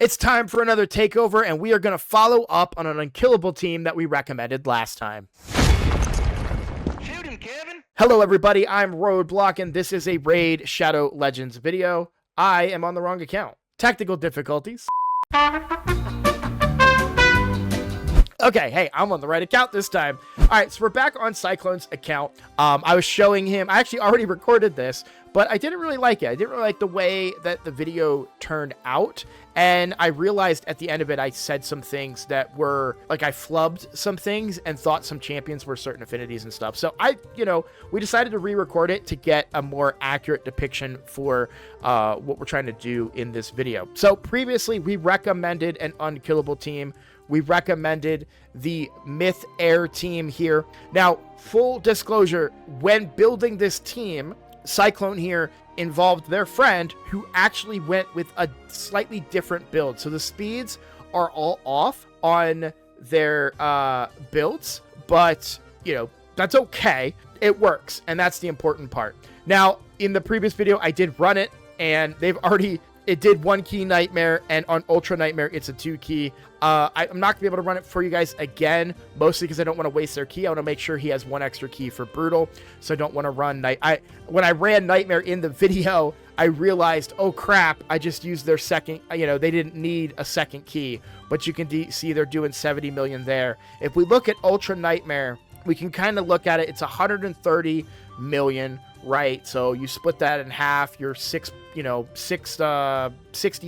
It's time for another takeover, and we are going to follow up on an unkillable team that we recommended last time. Shoot him, Kevin! Hello everybody, I'm Roadblock, and this is a Raid Shadow Legends video. I am on the wrong account. Technical difficulties. Okay, hey, I'm on the right account this time. All right, so we're back on Cyclone's account. I was showing him, I actually already recorded this, but I didn't really like it. I didn't really like the way that the video turned out. And I realized at the end of it, I said some things that were, like, I flubbed some things and thought some champions were certain affinities and stuff. So we decided to re-record it to get a more accurate depiction for what we're trying to do in this video. So previously, we recommended an unkillable team. We recommended the Myth Air team here. Now, full disclosure, when building this team, Cyclone here involved their friend who actually went with a slightly different build. So the speeds are all off on their builds, but, that's okay. It works, and that's the important part. Now, in the previous video, I did run it, and it did 1 key Nightmare, and on Ultra Nightmare, it's a 2 key. I'm not going to be able to run it for you guys again, mostly because I don't want to waste their key. I want to make sure he has 1 extra key for Brutal, so I don't want to run when I ran Nightmare in the video, I realized, oh crap, I just used their second, they didn't need a second key, but you can see they're doing 70 million there. If we look at Ultra Nightmare, we can kind of look at it, it's 130 million, right? So you split that in half, you're 60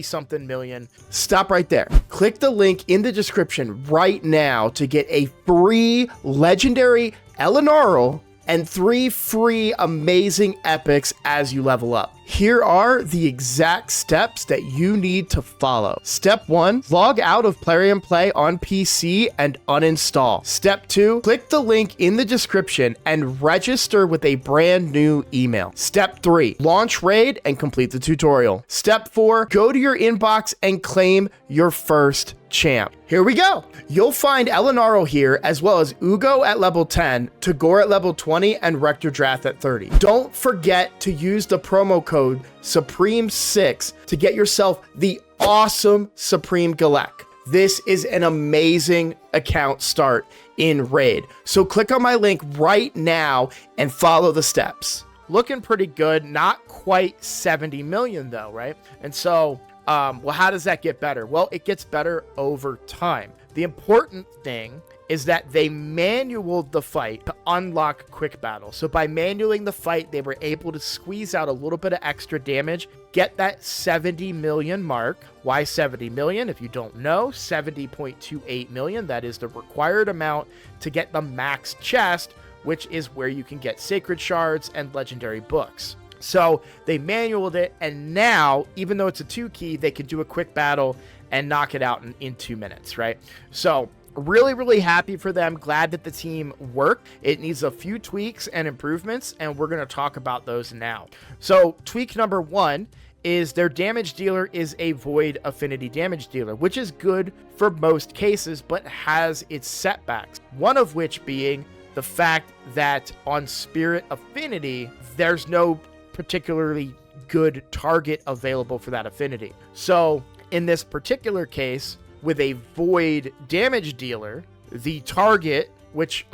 something million. Stop right there. Click the link in the description right now to get a free legendary Elenaril and 3 free amazing epics as you level up. Here are the exact steps that you need to follow. Step 1, log out of Plarium Play on PC and uninstall. Step 2, click the link in the description and register with a brand new email. Step 3, launch Raid and complete the tutorial. Step 4, go to your inbox and claim your first champ. Here we go. You'll find Elenaril here, as well as Uugo at level 10, Tagoar at level 20, and Rector Drath at 30. Don't forget to use the promo code Supreme6 to get yourself the awesome Supreme Galek. This is an amazing account start in Raid. So click on my link right now and follow the steps. Looking pretty good, not quite 70 million though, right? And so, well, how does that get better? Well, it gets better over time. The important thing is that they manualed the fight to unlock quick battle. So by manualing the fight, they were able to squeeze out a little bit of extra damage, get that 70 million mark. Why 70 million? If you don't know, 70.28 million, that is the required amount to get the max chest, which is where you can get sacred shards and legendary books. So they manualed it, and now, even though it's a 2 key, they can do a quick battle and knock it out in 2 minutes, right? So really, really happy for them. Glad that the team worked. It needs a few tweaks and improvements, and we're going to talk about those now. So tweak number 1 is their damage dealer is a void affinity damage dealer, which is good for most cases, but has its setbacks. One of which being the fact that on Spirit Affinity, there's no particularly good target available for that affinity. So in this particular case, with a void damage dealer, the target, which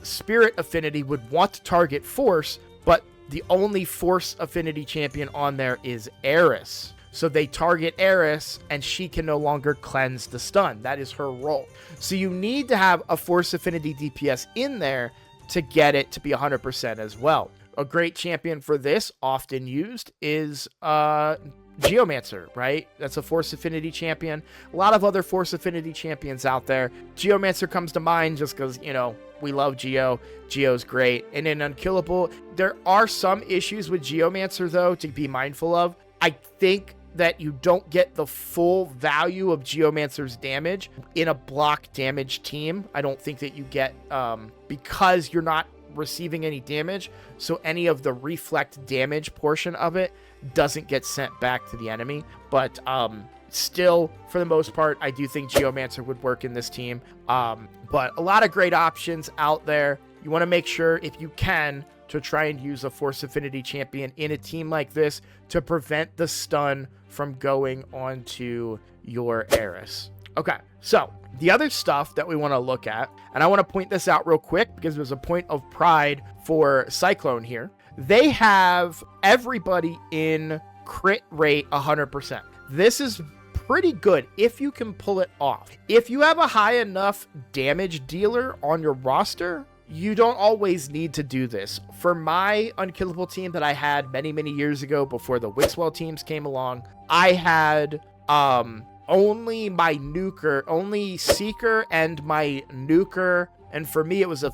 Spirit Affinity would want to target Force, but the only Force Affinity champion on there is Heiress. So they target Heiress, and she can no longer cleanse the stun. That is her role. So you need to have a Force Affinity DPS in there to get it to be 100% as well. A great champion for this, often used, is Geomancer, right? That's a Force Affinity champion. A lot of other Force Affinity champions out there. Geomancer comes to mind just because, we love Geo. Geo's great. And in Unkillable, there are some issues with Geomancer, though, to be mindful of. I think that you don't get the full value of Geomancer's damage in a block damage team. I don't think that you get, because you're not receiving any damage, so any of the reflect damage portion of it doesn't get sent back to the enemy. But still, for the most part, I do think Geomancer would work in this team. But a lot of great options out there. You want to make sure, if you can, to try and use a Force Affinity champion in a team like this to prevent the stun from going on to your Heiress. Okay, so the other stuff that we want to look at, and I want to point this out real quick because there's a point of pride for Cyclone here. They have everybody in crit rate 100%. This is pretty good if you can pull it off. If you have a high enough damage dealer on your roster, you don't always need to do this. For my unkillable team that I had many, many years ago before the Wixwell teams came along, I had only my nuker, only Seeker and my nuker, and for me it was a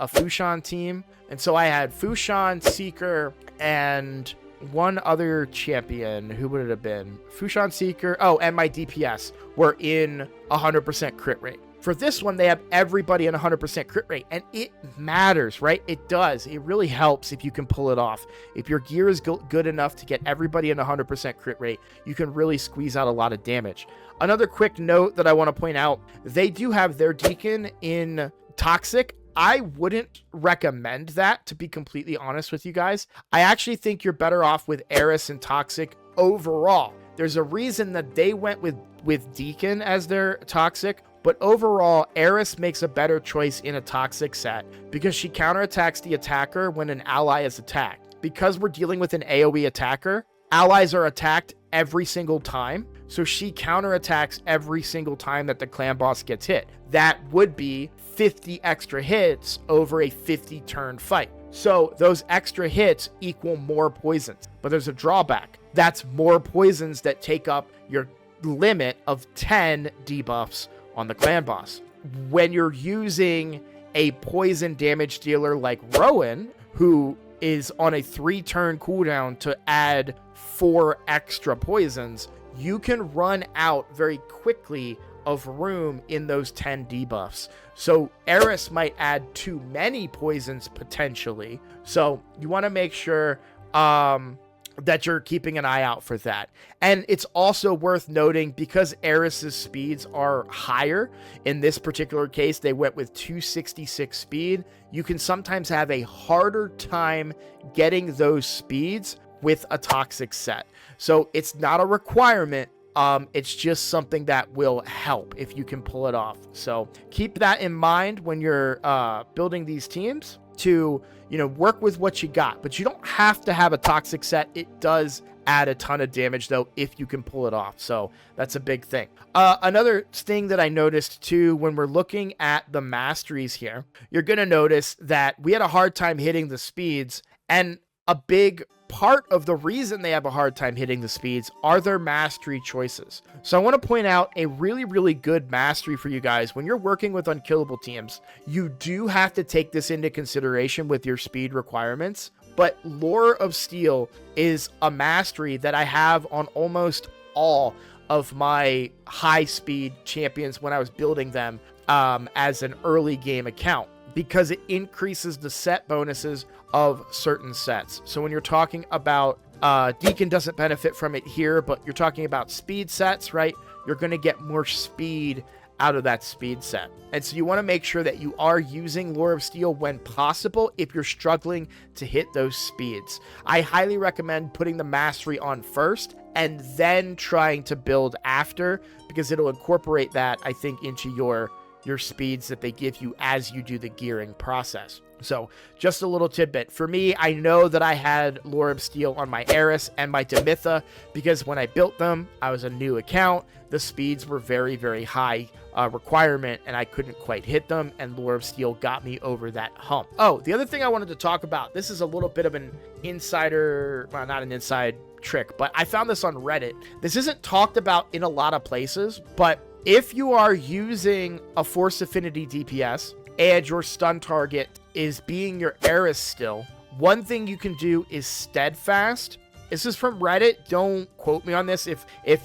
Fushan team, and so I had Fushan, Seeker, and one other champion. Who would it have been? Fushan, Seeker, and my DPS were in 100% crit rate. For this one, they have everybody in 100% crit rate, and it matters, right? It does. It really helps if you can pull it off. If your gear is good enough to get everybody in 100% crit rate, you can really squeeze out a lot of damage. Another quick note that I want to point out, they do have their Deacon in Toxic. I wouldn't recommend that, to be completely honest with you guys. I actually think you're better off with Heiress and Toxic overall. There's a reason that they went with Deacon as their Toxic, but overall, Heiress makes a better choice in a Toxic set because she counterattacks the attacker when an ally is attacked. Because we're dealing with an AoE attacker, allies are attacked every single time, so she counterattacks every single time that the clan boss gets hit. That would be 50 extra hits over a 50 turn fight. So those extra hits equal more poisons, but there's a drawback. That's more poisons that take up your limit of 10 debuffs on the clan boss. When you're using a poison damage dealer like Rowan, who is on a 3-turn cooldown to add 4 extra poisons, you can run out very quickly of room in those 10 debuffs. So Heiress might add too many poisons potentially. So you want to make sure that you're keeping an eye out for that. And it's also worth noting, because Heiress's speeds are higher, in this particular case they went with 266 speed, you can sometimes have a harder time getting those speeds with a Toxic set. So it's not a requirement, it's just something that will help if you can pull it off. So keep that in mind when you're building these teams, to work with what you got. But you don't have to have a Toxic set. It does add a ton of damage though if you can pull it off, so that's a big thing. Another thing that I noticed too, when we're looking at the masteries here, you're gonna notice that we had a hard time hitting the speeds, and a big part of the reason they have a hard time hitting the speeds are their mastery choices. So I want to point out a really, really good mastery for you guys. When you're working with unkillable teams, you do have to take this into consideration with your speed requirements. But Lore of Steel is a mastery that I have on almost all of my high speed champions when I was building them as an early game account, because it increases the set bonuses of certain sets. So when you're talking about Deacon doesn't benefit from it here, but you're talking about speed sets, right? You're going to get more speed out of that speed set. And so you want to make sure that you are using Lore of Steel when possible if you're struggling to hit those speeds. I highly recommend putting the mastery on first and then trying to build after, because it'll incorporate that, I think, into your speeds that they give you as you do the gearing process. So just a little tidbit. For me, I know that I had Lore of Steel on my Heiress and my Demitha, because when I built them, I was a new account. The speeds were very, very high requirement, and I couldn't quite hit them, and Lore of Steel got me over that hump. Oh, the other thing I wanted to talk about, this is a little bit of an insider, well, not an inside trick, but I found this on Reddit. This isn't talked about in a lot of places, but if you are using a Force Affinity DPS and your stun target is being your Heiress still, one thing you can do is Steadfast. This is from Reddit. Don't quote me on this. If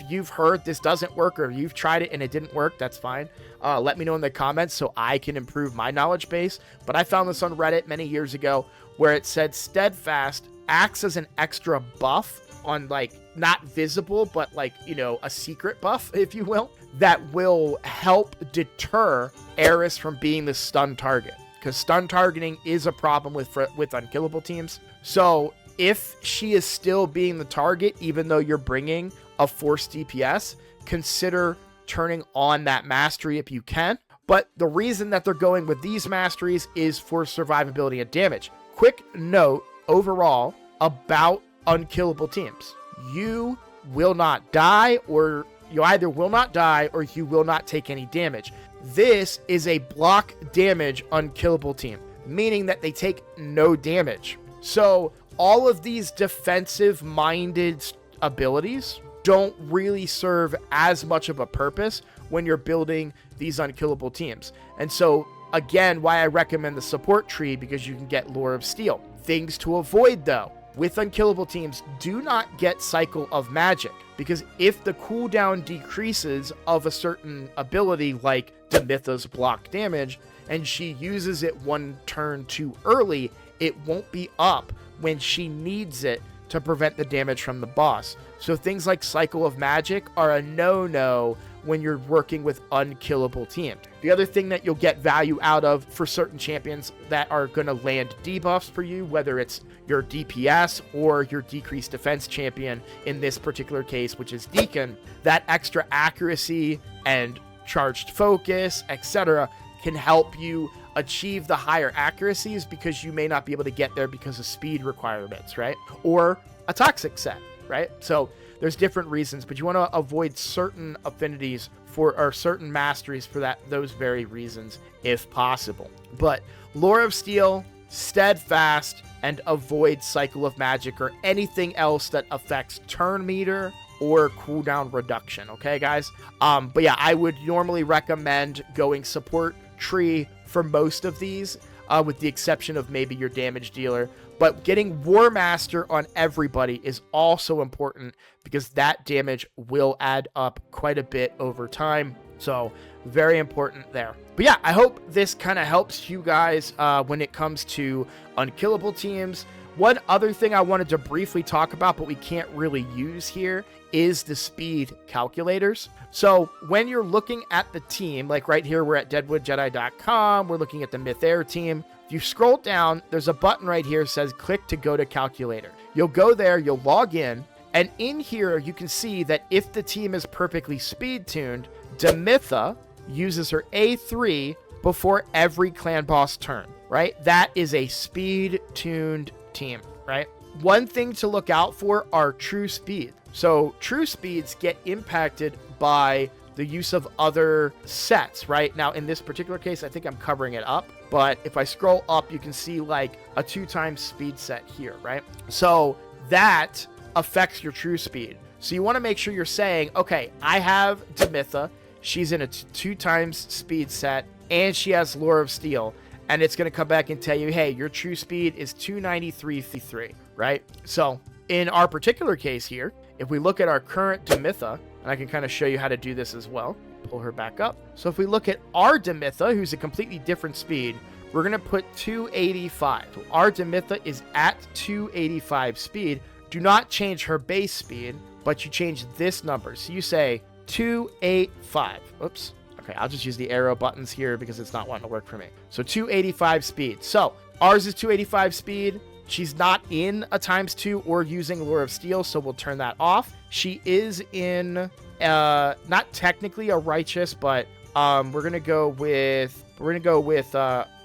you've heard this doesn't work, or you've tried it and it didn't work, that's fine. Let me know in the comments so I can improve my knowledge base. But I found this on Reddit many years ago, where it said Steadfast acts as an extra buff on, like, not visible, but like, a secret buff, if you will, that will help deter Heiress from being the stun target, because stun targeting is a problem with unkillable teams. So if she is still being the target, even though you're bringing a force DPS, consider turning on that mastery if you can. But the reason that they're going with these masteries is for survivability and damage. Quick note overall about unkillable teams. You will not die, or you either will not die or you will not take any damage. This is a block damage unkillable team, meaning that they take no damage. So all of these defensive minded abilities don't really serve as much of a purpose when you're building these unkillable teams. And so again, why I recommend the support tree, because you can get Lore of Steel. Things to avoid though, with unkillable teams, do not get Cycle of Magic, because if the cooldown decreases of a certain ability like Demitha's block damage, and she uses it one turn too early, it won't be up when she needs it to prevent the damage from the boss. So things like Cycle of Magic are a no-no when you're working with unkillable teams. The other thing that you'll get value out of for certain champions that are going to land debuffs for you, whether it's your DPS or your decreased defense champion in this particular case, which is Deacon, that extra accuracy and charged focus, etc., can help you achieve the higher accuracies because you may not be able to get there because of speed requirements, right? Or a toxic set, right? So there's different reasons, but you want to avoid certain affinities or certain masteries for those very reasons if possible. But Lore of Steel, Steadfast, and avoid Cycle of Magic or anything else that affects turn meter or cooldown reduction, okay guys? But yeah, I would normally recommend going support tree for most of these, with the exception of maybe your damage dealer. But getting War Master on everybody is also important because that damage will add up quite a bit over time. So very important there. But yeah, I hope this kind of helps you guys when it comes to unkillable teams. One other thing I wanted to briefly talk about, but we can't really use here, is the speed calculators. So when you're looking at the team, like right here, we're at deadwoodjedi.com, we're looking at the Myth Air team. If you scroll down, there's a button right here that says click to go to calculator. You'll go there, you'll log in, and in here you can see that if the team is perfectly speed tuned, Demitha uses her A3 before every clan boss turn, right? That is a speed tuned team, right? One thing to look out for are true speed. So true speeds get impacted by the use of other sets, right? Now, in this particular case, I think I'm covering it up, but if I scroll up, you can see like a 2x speed set here, right? So that affects your true speed. So you want to make sure you're saying, okay, I have Demitha, she's in a 2x speed set, and she has Lore of Steel, and it's going to come back and tell you, hey, your true speed is 293.3, right? So in our particular case here, if we look at our current Demitha, and I can kind of show you how to do this as well, pull her back up. So if we look at our Demitha, who's a completely different speed, we're going to put 285. So our Demitha is at 285 speed. Do not change her base speed, but you change this number. So you say 285. Oops. Okay, I'll just use the arrow buttons here because it's not wanting to work for me. So 285 speed. So ours is 285 speed. She's not in a ×2 or using Lore of Steel, so we'll turn that off. She is in, not technically a righteous, but we're gonna go with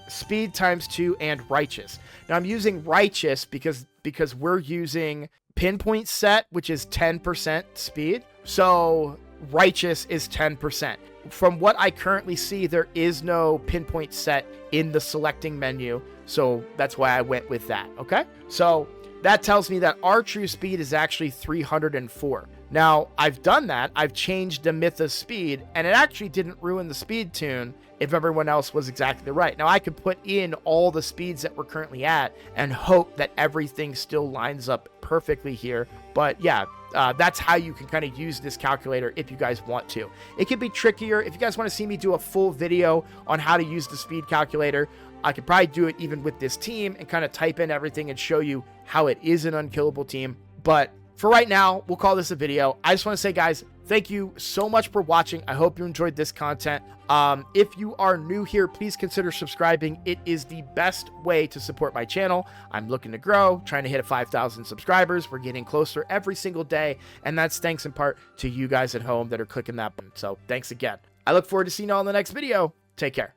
speed ×2 and righteous. Now I'm using righteous because we're using pinpoint set, which is 10% speed. So righteous is 10%. From what I currently see, there is no pinpoint set in the selecting menu, so that's why I went with that, okay? So that tells me that our true speed is actually 304. Now, I've done that. I've changed Demitha's speed, and it actually didn't ruin the speed tune if everyone else was exactly right. Now, I could put in all the speeds that we're currently at and hope that everything still lines up perfectly here, but yeah, that's how you can kind of use this calculator if you guys want to. It can be trickier. If you guys want to see me do a full video on how to use the speed calculator, I could probably do it even with this team and kind of type in everything and show you how it is an unkillable team. But for right now, we'll call this a video. I just want to say, guys, Thank you so much for watching. I hope you enjoyed this content. If you are new here, please consider subscribing. It is the best way to support my channel. I'm looking to grow, trying to hit 5,000 subscribers. We're getting closer every single day, and that's thanks in part to you guys at home that are clicking that button. So thanks again. I look forward to seeing you all in the next video. Take care.